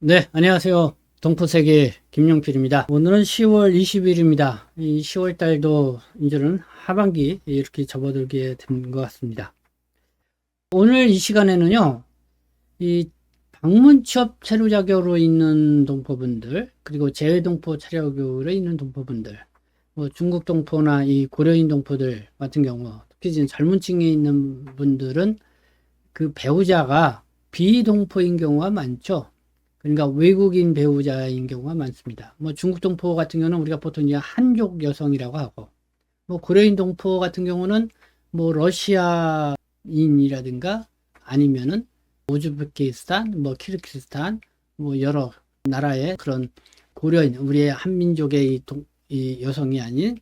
네, 안녕하세요. 동포세계 김용필입니다. 오늘은 10월 20일입니다. 이 10월 달도 이제는 하반기 이렇게 접어들게 된 것 같습니다. 오늘 이 시간에는요, 이 방문 취업 체류 자격으로 있는 동포분들, 그리고 재외 동포 자격으로 있는 동포분들, 뭐 중국 동포나 이 고려인 동포들 같은 경우, 특히 지금 젊은 층에 있는 분들은 그 배우자가 비동포인 경우가 많죠. 그러니까 외국인 배우자인 경우가 많습니다. 뭐 중국 동포 같은 경우는 우리가 보통 이제 한족 여성이라고 하고, 뭐 고려인 동포 같은 경우는 뭐 러시아인이라든가 아니면은 우즈베키스탄, 뭐 키르기스탄, 뭐 여러 나라의 그런 고려인, 우리의 한민족의 이 여성이 아닌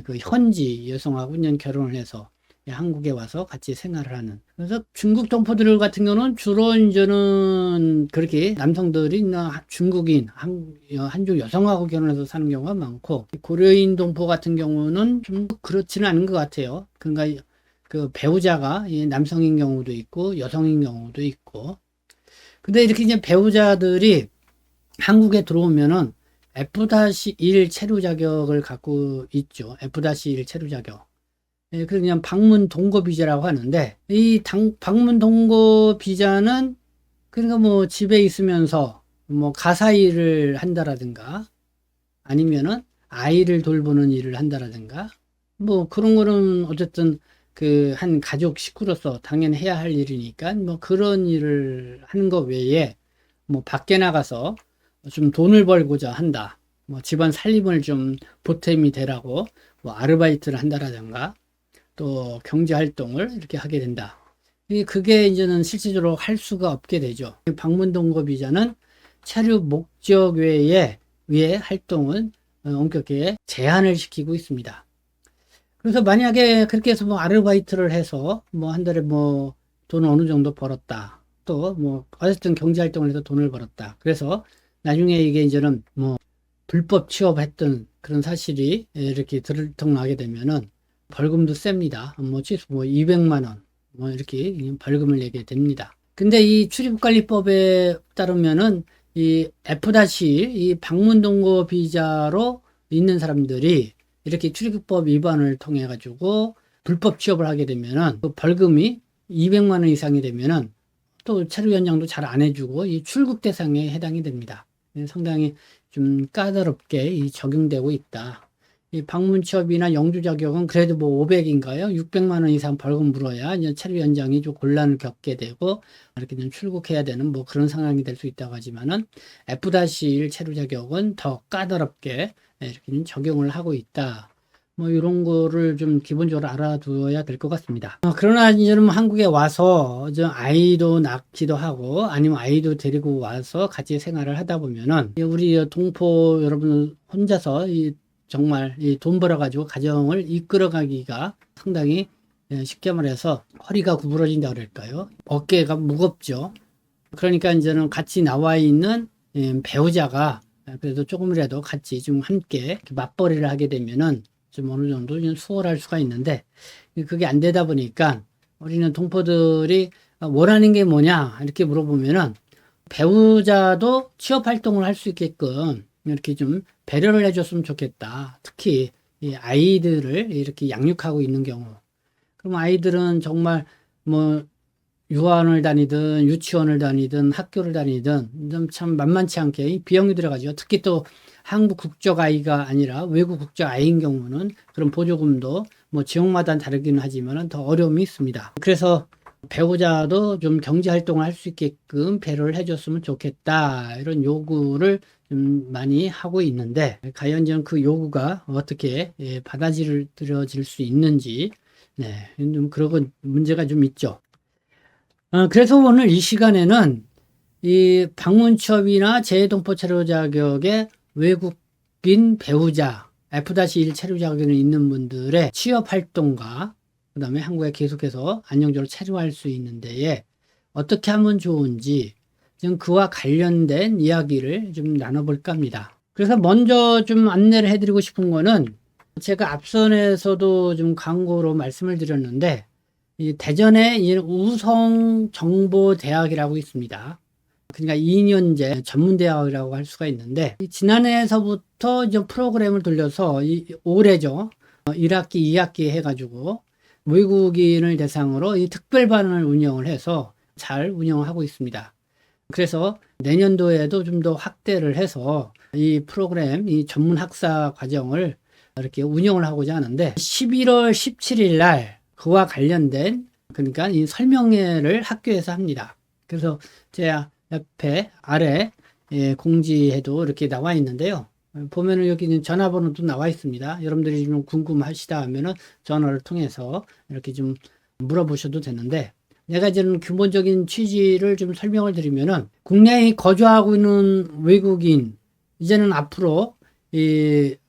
그 현지 여성하고 그냥 결혼을 해서 한국에 와서 같이 생활을 하는. 그래서 중국 동포들 같은 경우는 주로 이제는 그렇게 남성들이 중국인, 한족 여성하고 결혼해서 사는 경우가 많고, 고려인 동포 같은 경우는 좀 그렇지는 않은 것 같아요. 그러니까 그 배우자가 남성인 경우도 있고, 여성인 경우도 있고. 근데 이렇게 이제 배우자들이 한국에 들어오면은 F-1 체류 자격을 갖고 있죠. F-1 체류 자격. 예, 그래서 그냥 방문 동거 비자라고 하는데, 이 방문 동거 비자는 그러니까 뭐 집에 있으면서 뭐 가사 일을 한다라든가 아니면은 아이를 돌보는 일을 한다라든가 뭐 그런 거는 어쨌든 그 한 가족 식구로서 당연히 해야 할 일이니까 뭐 그런 일을 하는 거 외에 뭐 밖에 나가서 좀 돈을 벌고자 한다. 뭐 집안 살림을 좀 보탬이 되라고 뭐 아르바이트를 한다라든가 또 경제 활동을 이렇게 하게 된다. 그게 이제는 실질적으로 할 수가 없게 되죠. 방문 동거 비자는 체류 목적 외에 활동은 엄격하게 제한을 시키고 있습니다. 그래서 만약에 그렇게 해서 뭐 아르바이트를 해서 뭐 한 달에 뭐 돈을 어느 정도 벌었다. 또 뭐 어쨌든 경제 활동을 해서 돈을 벌었다. 그래서 나중에 이게 이제는 뭐 불법 취업했던 그런 사실이 이렇게 들통나게 되면은 벌금도 셉니다. 뭐 최소 뭐 200만 원, 뭐 이렇게 벌금을 내게 됩니다. 근데 이 출입국관리법에 따르면은 이 F-1 이 방문 동거 비자로 있는 사람들이 이렇게 출입국법 위반을 통해 가지고 불법 취업을 하게 되면은 그 벌금이 200만 원 이상이 되면은 또 체류 연장도 잘 안 해주고 이 출국 대상에 해당이 됩니다. 상당히 좀 까다롭게 적용되고 있다. 이 방문 취업이나 영주 자격은 그래도 뭐 500인가요? 600만 원 이상 벌금 물어야 이제 체류 연장이 좀 곤란을 겪게 되고 이렇게 좀 출국해야 되는 뭐 그런 상황이 될 수 있다고 하지만은 F-1 체류 자격은 더 까다롭게 이렇게 좀 적용을 하고 있다. 뭐 이런 거를 좀 기본적으로 알아두어야 될 것 같습니다. 그러나 이제는 뭐 한국에 와서 좀 아이도 낳기도 하고 아니면 아이도 데리고 와서 같이 생활을 하다 보면은 우리 동포 여러분 혼자서 정말 돈 벌어가지고 가정을 이끌어가기가 상당히 쉽게 말해서 허리가 구부러진다 그럴까요? 어깨가 무겁죠. 그러니까 이제는 같이 나와 있는 배우자가 그래도 조금이라도 같이 좀 함께 맞벌이를 하게 되면은 좀 어느 정도 좀 수월할 수가 있는데 그게 안 되다 보니까 우리는 동포들이 원하는 게 뭐냐 이렇게 물어보면은 배우자도 취업 활동을 할 수 있게끔 이렇게 좀 배려를 해줬으면 좋겠다. 특히 이 아이들을 이렇게 양육하고 있는 경우. 그럼 아이들은 정말 뭐 유아원을 다니든 유치원을 다니든 학교를 다니든 참 만만치 않게 비용이 들어가죠. 특히 또 한국 국적 아이가 아니라 외국 국적 아이인 경우는 그런 보조금도 뭐 지역마다 다르기는 하지만 더 어려움이 있습니다. 그래서 배우자도 좀 경제 활동을 할 수 있게끔 배려를 해줬으면 좋겠다. 이런 요구를 좀 많이 하고 있는데, 과연 그 요구가 어떻게 받아들여질 수 있는지, 네, 좀 그런 문제가 좀 있죠. 그래서 오늘 이 시간에는 이 방문 취업이나 재외동포 체류 자격의 외국인 배우자, F-1 체류 자격이 있는 분들의 취업 활동과 그 다음에 한국에 계속해서 안정적으로 체류할 수 있는 데에 어떻게 하면 좋은지 지금 그와 관련된 이야기를 좀 나눠볼까 합니다. 그래서 먼저 좀 안내를 해드리고 싶은 거는 제가 앞선에서도 좀 광고로 말씀을 드렸는데 이 대전에 우성정보대학이라고 있습니다. 그러니까 2년제 전문대학이라고 할 수가 있는데, 지난해에서부터 이제 프로그램을 돌려서 올해죠. 1학기, 2학기 해가지고 외국인을 대상으로 이 특별반을 운영을 해서 잘 운영하고 있습니다. 그래서 내년도에도 좀 더 확대를 해서 이 프로그램, 이 전문 학사 과정을 이렇게 운영을 하고자 하는데, 11월 17일 날 그와 관련된, 그러니까 이 설명회를 학교에서 합니다. 그래서 제 옆에 아래 공지에도 이렇게 나와 있는데요. 보면은 여기는 전화번호도 나와 있습니다. 여러분들이 좀 궁금하시다 하면은 전화를 통해서 이렇게 좀 물어보셔도 되는데, 내가 이제는 기본적인 취지를 좀 설명을 드리면은, 국내에 거주하고 있는 외국인, 이제는 앞으로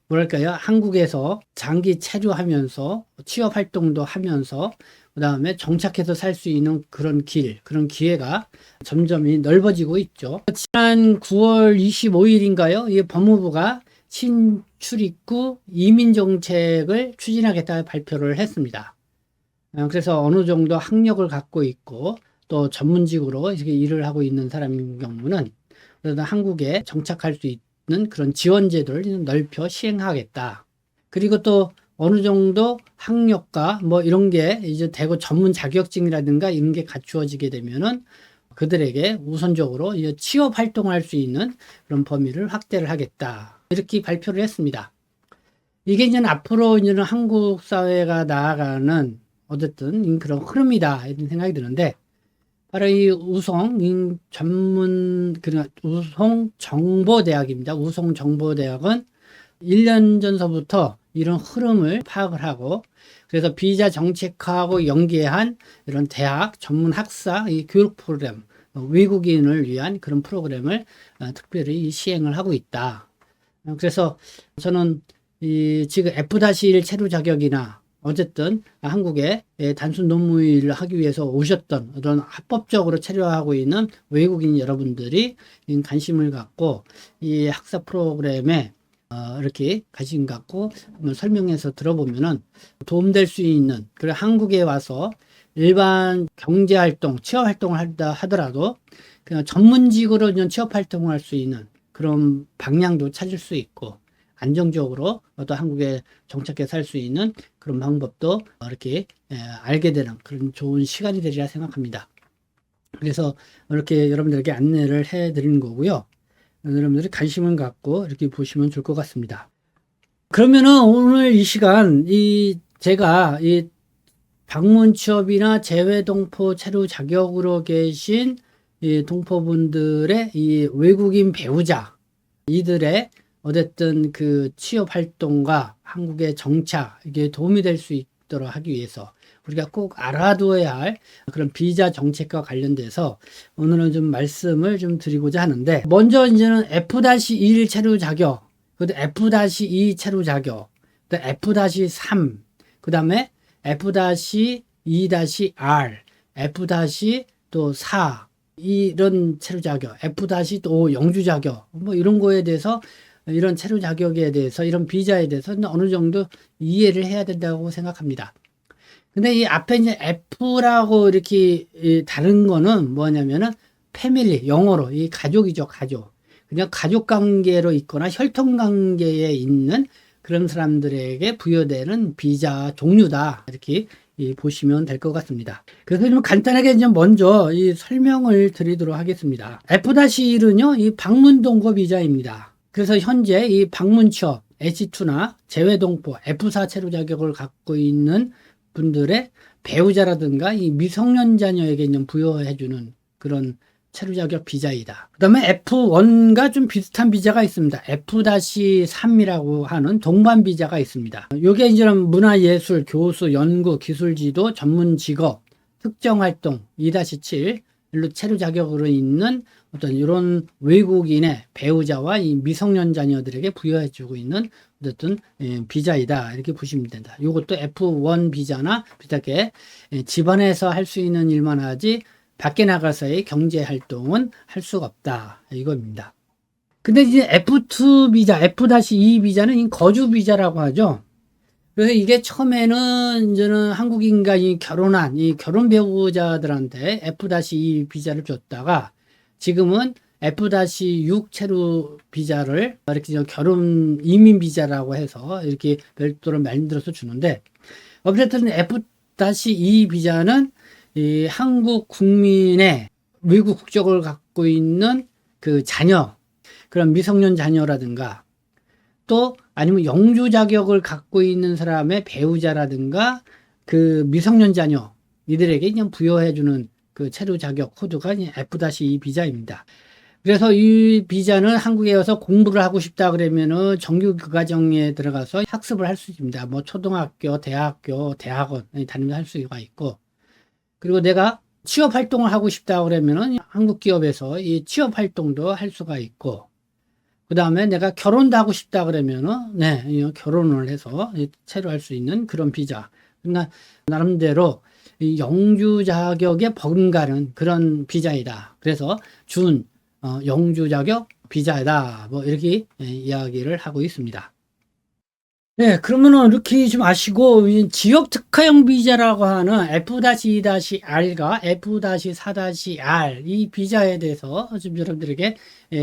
뭐랄까요, 한국에서 장기 체류하면서 취업 활동도 하면서 그 다음에 정착해서 살 수 있는 그런 그런 기회가 점점 넓어지고 있죠. 지난 9월 25일인가요? 이 법무부가 신출입구 이민정책을 추진하겠다 발표를 했습니다. 그래서 어느 정도 학력을 갖고 있고 또 전문직으로 이렇게 일을 하고 있는 사람인 경우는 그래도 한국에 정착할 수 있는 그런 지원 제도를 넓혀 시행하겠다. 그리고 또 어느 정도 학력과 뭐 이런 게 이제 되고 전문 자격증이라든가 이런 게 갖추어지게 되면은 그들에게 우선적으로 이제 취업 활동할 수 있는 그런 범위를 확대를 하겠다. 이렇게 발표를 했습니다. 이게 이제 앞으로 이제는 한국 사회가 나아가는 어쨌든 그런 흐름이다 이런 생각이 드는데, 바로 이 우송 정보대학입니다. 우송 정보대학은 1년 전서부터 이런 흐름을 파악을 하고, 그래서 비자 정책하고 연계한 이런 대학 전문 학사 이 교육 프로그램, 외국인을 위한 그런 프로그램을 특별히 시행을 하고 있다. 그래서 저는 지금 F-1 체류 자격이나 어쨌든 한국에 단순 논문을 하기 위해서 오셨던 어떤 합법적으로 체류하고 있는 외국인 여러분들이 관심을 갖고 이 학사 프로그램에 이렇게 관심 갖고 한번 설명해서 들어보면은 도움될 수 있는, 그리고 한국에 와서 일반 경제활동, 취업활동을 한다 하더라도 그냥 전문직으로 취업활동을 할 수 있는 그런 방향도 찾을 수 있고, 안정적으로 또 한국에 정착해 살 수 있는 그런 방법도 이렇게 알게 되는 그런 좋은 시간이 되리라 생각합니다. 그래서 이렇게 여러분들에게 안내를 해 드리는 거고요. 여러분들이 관심을 갖고 이렇게 보시면 좋을 것 같습니다. 그러면은 오늘 이 시간 제가 이 방문 취업이나 재외 동포 체류 자격으로 계신 이 동포분들의 이 외국인 배우자, 이들의 어쨌든 그 취업 활동과 한국의 정착, 이게 도움이 될 수 있도록 하기 위해서 우리가 꼭 알아둬야 할 그런 비자 정책과 관련돼서 오늘은 좀 말씀을 좀 드리고자 하는데, 먼저 이제는 F-1 체류 자격, 그다음 F-2 체류 자격, 그다음 F-3, 그다음에 F-2-R, F-4 이런 체류 자격, F-5 영주 자격, 뭐 이런 거에 대해서, 이런 체류 자격에 대해서, 이런 비자에 대해서는 어느 정도 이해를 해야 된다고 생각합니다. 근데 이 앞에 이제 F라고 이렇게 다른 거는 뭐냐면은 패밀리, 영어로 이 가족이죠, 가족. 그냥 가족 관계로 있거나 혈통 관계에 있는 그런 사람들에게 부여되는 비자 종류다. 이렇게 보시면 될 것 같습니다. 그래서 좀 간단하게 이제 먼저 이 설명을 드리도록 하겠습니다. F-1은요, 이 방문 동거 비자입니다. 그래서 현재 이 방문 취업 H2나 재외 동포 F-4 체류 자격을 갖고 있는 분들의 배우자라든가 이 미성년 자녀에게 부여해주는 그런 체류 자격 비자이다. 그 다음에 F1과 좀 비슷한 비자가 있습니다. F-3이라고 하는 동반 비자가 있습니다. 요게 이제 문화예술, 교수, 연구, 기술지도, 전문 직업, 특정 활동 2-7 일로 체류 자격으로 있는 어떤 이런 외국인의 배우자와 이 미성년 자녀들에게 부여해주고 있는 어떤 비자이다. 이렇게 보시면 된다. 이것도 F1 비자나 비슷하게 집안에서 할 수 있는 일만 하지 밖에 나가서의 경제 활동은 할 수가 없다. 이겁니다. 근데 이제 F2 비자, F-2 비자는 거주 비자라고 하죠. 그래서 이게 처음에는 이제는 한국인과 결혼한 이 결혼 배우자들한테 F-2 비자를 줬다가 지금은 F-6 체류 비자를 이렇게 결혼 이민 비자라고 해서 이렇게 별도로 만들어서 주는데, 어쨌든 F-2 비자는 이 한국 국민의 외국 국적을 갖고 있는 그 자녀, 그런 미성년 자녀라든가, 또 아니면 영주 자격을 갖고 있는 사람의 배우자라든가 그 미성년 자녀 이들에게 그냥 부여해주는 그 체류 자격 코드가 F-2 비자입니다. 그래서 이 비자는 한국에 와서 공부를 하고 싶다 그러면은 정규 교과정에 들어가서 학습을 할 수 있습니다. 뭐 초등학교, 대학교, 대학원 다니면서 할 수가 있고, 그리고 내가 취업 활동을 하고 싶다 그러면은 한국 기업에서 이 취업 활동도 할 수가 있고, 그 다음에 내가 결혼도 하고 싶다 그러면은 결혼을 해서 체류할 수 있는 그런 비자. 그러니까 나름대로 이 영주 자격에 버금가는 그런 비자이다. 그래서 준 영주 자격 비자다. 뭐 이렇게 이야기를 하고 있습니다. 네, 그러면은 이렇게 좀 아시고, 이 지역 특화형 비자라고 하는 F-2-R과 F-4-R 이 비자에 대해서 좀 여러분들에게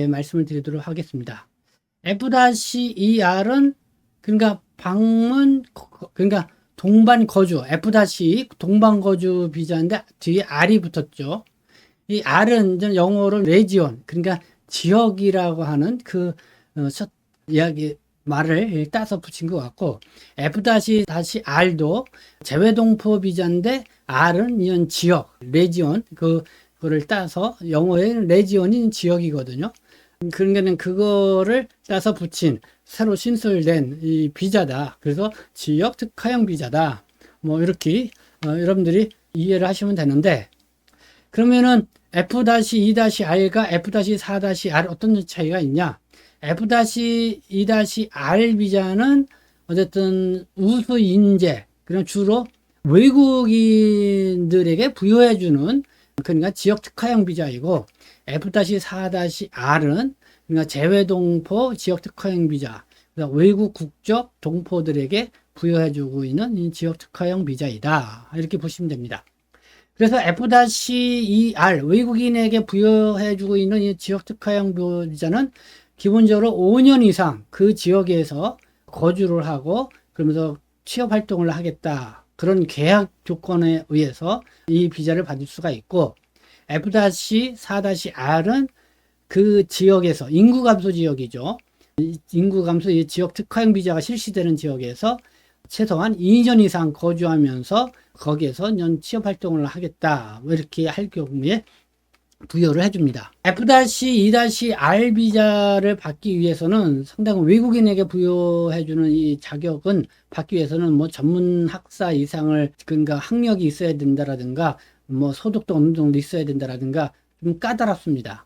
말씀을 드리도록 하겠습니다. F-2R은 그러니까 그러니까 동반 거주, F-2 동반 거주 비자인데 뒤에 R이 붙었죠. 이 R은 이제 영어로 레지온, 그러니까 지역이라고 하는 그 첫 이야기 말을 따서 붙인 것 같고, F-R도 재외동포 비자인데 R은 이런 지역, 레지온, 그거를 따서 영어의 레지온이 지역이거든요. 그러니까 그거를 따서 붙인 새로 신설된 이 비자다. 그래서 지역 특화형 비자다. 뭐 이렇게 여러분들이 이해를 하시면 되는데, 그러면은 F-2-R과 F-4-R 어떤 차이가 있냐? F-2-R 비자는 어쨌든 우수 인재, 그냥 주로 외국인들에게 부여해주는, 그러니까 지역 특화형 비자이고, F-4-R은 그러니까 재외동포 지역 특화형 비자, 그러니까 외국 국적 동포들에게 부여해주고 있는 이 지역 특화형 비자이다. 이렇게 보시면 됩니다. 그래서 F-2R 외국인에게 부여해주고 있는 이 지역 특화형 비자는 기본적으로 5년 이상 그 지역에서 거주를 하고 그러면서 취업 활동을 하겠다. 그런 계약 조건에 의해서 이 비자를 받을 수가 있고, F-4-R은 그 지역에서 인구 감소 지역이죠. 인구 감소 지역 특화형 비자가 실시되는 지역에서 최소한 2년 이상 거주하면서 거기에서 취업 활동을 하겠다. 뭐 이렇게 할 경우에 부여를 해줍니다. F-2-R 비자를 받기 위해서는 상당히 외국인에게 부여해주는 이 자격은 받기 위해서는 뭐 전문 학사 이상을 그러니까 학력이 있어야 된다라든가 뭐 소득도 어느 정도 있어야 된다라든가 좀 까다롭습니다.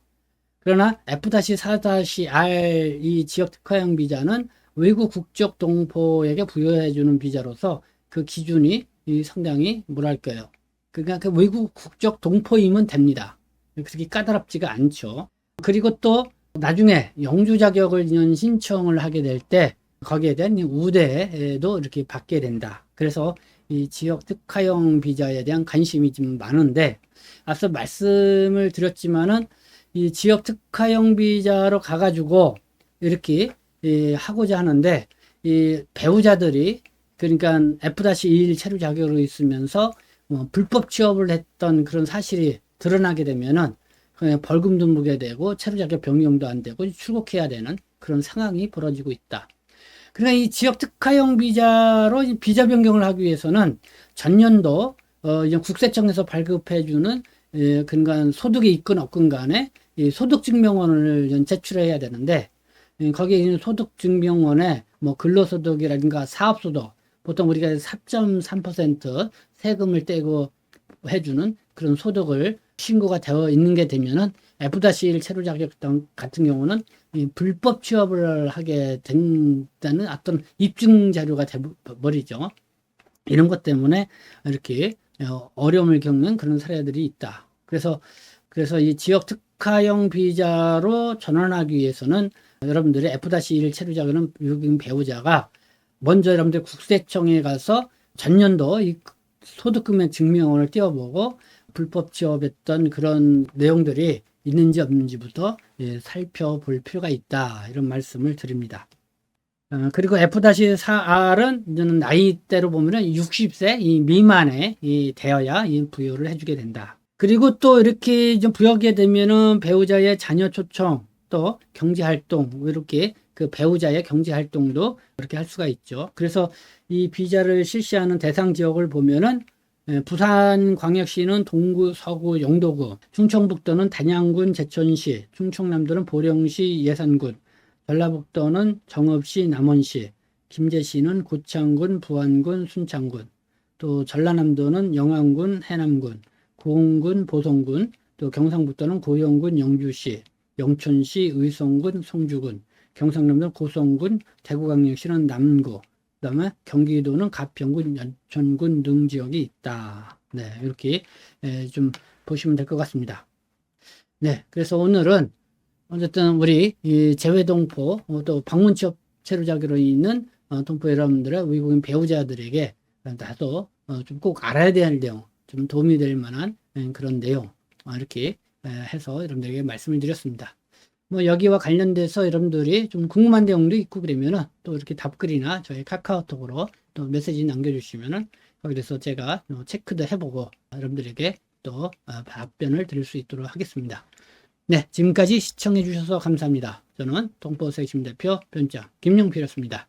그러나 F-4-R 이 지역 특화형 비자는 외국 국적 동포에게 부여해주는 비자로서 그 기준이 상당히 뭐랄까요. 그러니까 그 외국 국적 동포이면 됩니다. 그렇게 까다롭지가 않죠. 그리고 또 나중에 영주 자격을 신청을 하게 될 때 거기에 대한 우대도 이렇게 받게 된다. 그래서 이 지역 특화형 비자에 대한 관심이 좀 많은데, 앞서 말씀을 드렸지만은 이 지역 특화형 비자로 가가지고 이렇게 하고자 하는데, 이 배우자들이 그러니까 F-1 체류 자격으로 있으면서 불법 취업을 했던 그런 사실이 드러나게 되면은 그냥 벌금도 물게 되고 체류 자격 변경도 안 되고 출국해야 되는 그런 상황이 벌어지고 있다. 그러니까 이 지역 특화형 비자로 비자 변경을 하기 위해서는 전년도 이제 국세청에서 발급해주는 그러니까 소득이 있건 없건 간에 이 소득증명원을 제출해야 되는데, 거기에 있는 소득증명원에 뭐 근로소득이라든가 사업소득, 보통 우리가 4.3% 세금을 떼고 해주는 그런 소득을 신고가 되어 있는 게 되면은 F-1 체류 자격 같은 경우는 이 불법 취업을 하게 된다는 어떤 입증 자료가 돼버리죠. 이런 것 때문에 이렇게 어려움을 겪는 그런 사례들이 있다. 그래서 이 지역 특화형 비자로 전환하기 위해서는 여러분들이 F-1 체류 자격은 외국인 배우자가 먼저 여러분들 국세청에 가서 전년도 이 소득금액 증명원을 띄워보고 불법 취업했던 그런 내용들이 있는지 없는지부터 살펴볼 필요가 있다. 이런 말씀을 드립니다. 그리고 F-4R은 이제는 나이대로 보면은 60세 미만에 되어야 부여를 해주게 된다. 그리고 또 이렇게 좀 부여하게 되면은 배우자의 자녀 초청, 또 경제활동, 이렇게 그 배우자의 경제활동도 그렇게 할 수가 있죠. 그래서 이 비자를 실시하는 대상 지역을 보면은 부산광역시는 동구, 서구, 영도구, 충청북도는 단양군, 제천시, 충청남도는 보령시, 예산군, 전라북도는 정읍시, 남원시, 김제시는 고창군, 부안군, 순창군, 또 전라남도는 영안군, 해남군, 고흥군, 보성군, 또 경상북도는 고영군, 영주시, 영천시, 의성군, 송주군, 경상남도는 고성군, 대구광역시는 남구, 그 다음에 경기도는 가평군, 연천군 등 지역이 있다. 네, 이렇게 좀 보시면 될 것 같습니다. 네, 그래서 오늘은 어쨌든 우리 이 재외동포 또 방문 취업 체류자기로 있는 동포 여러분들의 외국인 배우자들에게 나도 좀 꼭 알아야 될 내용, 좀 도움이 될 만한 그런 내용 이렇게 해서 여러분들에게 말씀을 드렸습니다. 뭐 여기와 관련돼서 여러분들이 좀 궁금한 내용도 있고 그러면은 또 이렇게 답글이나 저희 카카오톡으로 또 메시지 남겨주시면은 거기서 제가 체크도 해보고 여러분들에게 또 답변을 드릴 수 있도록 하겠습니다. 네, 지금까지 시청해 주셔서 감사합니다. 저는 동포세심 대표 변장 김용필이었습니다.